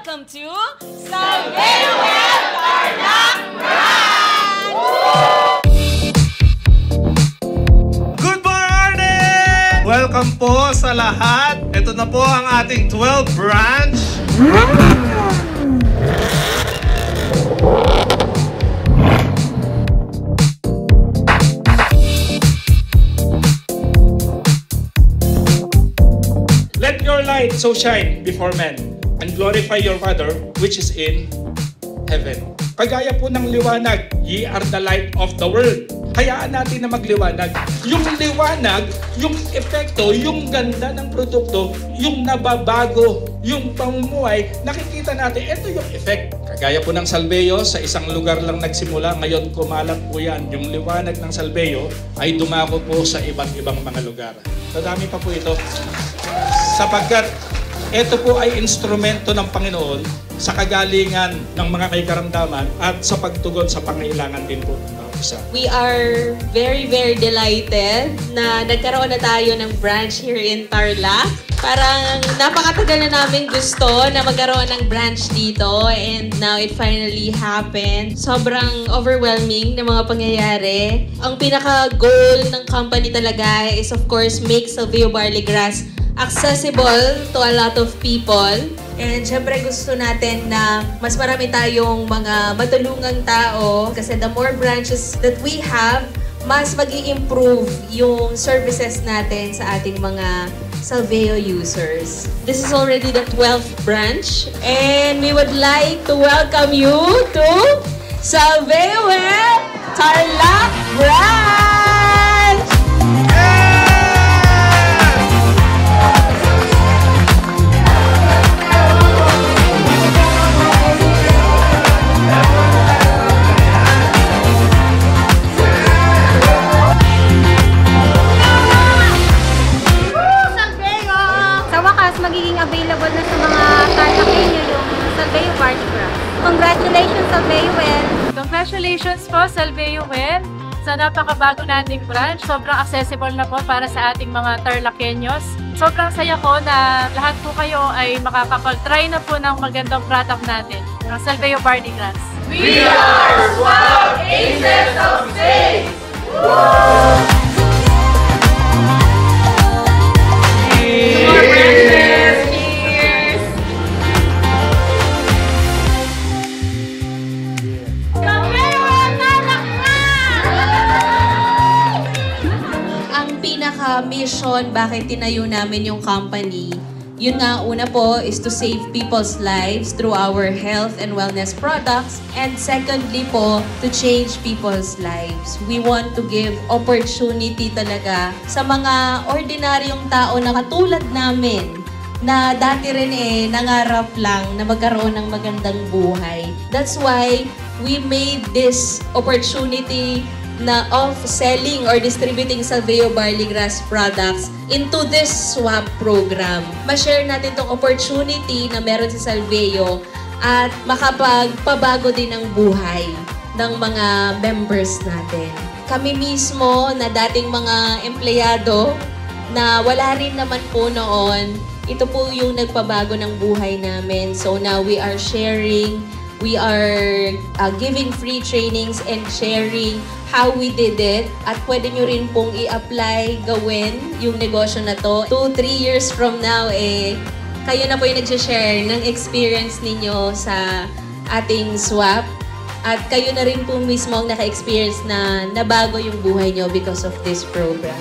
Welcome to Salveyo Tarlac Branch! Good morning! Welcome po sa lahat. Ito na po ang ating 12th branch. Let your light so shine before men and glorify your Father which is in heaven. Kagaya po ng liwanag, ye are the light of the world. Hayaan natin na magliwanag. Yung liwanag, yung epekto, yung ganda ng produkto, yung nababago, yung pamumuhay, nakikita natin, ito yung effect. Kagaya po ng Salveyo, sa isang lugar lang nagsimula, ngayon kumalat po yan. Yung liwanag ng Salveyo ay dumako po sa iba't ibang mga lugar. Madami pa po ito. Sapagkat ito po ay instrumento ng Panginoon sa kagalingan ng mga may karamdaman at sa pagtugon sa pangailangan din po ng isa. We are very, very delighted na nagkaroon na tayo ng branch here in Tarlac. Parang napakatagal na namin gusto na magkaroon ng branch dito and now it finally happened. Sobrang overwhelming na mga pangyayari. Ang pinaka-goal ng company talaga is of course make Salveyo Barley Grass accessible to a lot of people. And syempre gusto natin na mas marami tayong mga matulungang tao kasi the more branches that we have, mas mag-i-improve yung services natin sa ating mga Salveyo users. This is already the 12th branch and we would like to welcome you to Salveyo Tarlac Branch! Magiging available na sa mga Tarlacenyo yung Salveyo Barley Grass. Congratulations, Salveyo Well! Congratulations po, Salveyo Well! Sa napakabago nating branch, sobrang accessible na po para sa ating mga Tarlacenyos. Sobrang saya ko na lahat po kayo ay makakapag-try na po ng magandang product natin, ng Salveyo Barley Grass. We are Swab Aces of Faith! More branches! Cheers! Ang pinaka-mission bakit tinayo namin yung company, yun nga, una po is to save people's lives through our health and wellness products. And secondly po, to change people's lives. We want to give opportunity talaga sa mga ordinaryong tao na katulad namin na dati rin nangarap lang na magkaroon ng magandang buhay. That's why we made this opportunity na of selling or distributing Salveyo Barley Grass products into this swap program. Ma-share natin tong opportunity na meron sa Salveyo at makapagpabago din ng buhay ng mga members natin. Kami mismo na dating mga empleyado na wala rin naman po noon, ito po yung nagpabago ng buhay namin. So now we are sharing, we are giving free trainings and sharing how we did it. At pwede nyo rin pong i-apply, gawin yung negosyo na to. 2-3 years from now, kayo na po yung nag-share ng experience ninyo sa ating swap. At kayo na rin po mismo ang naka-experience na nabago yung buhay nyo because of this program.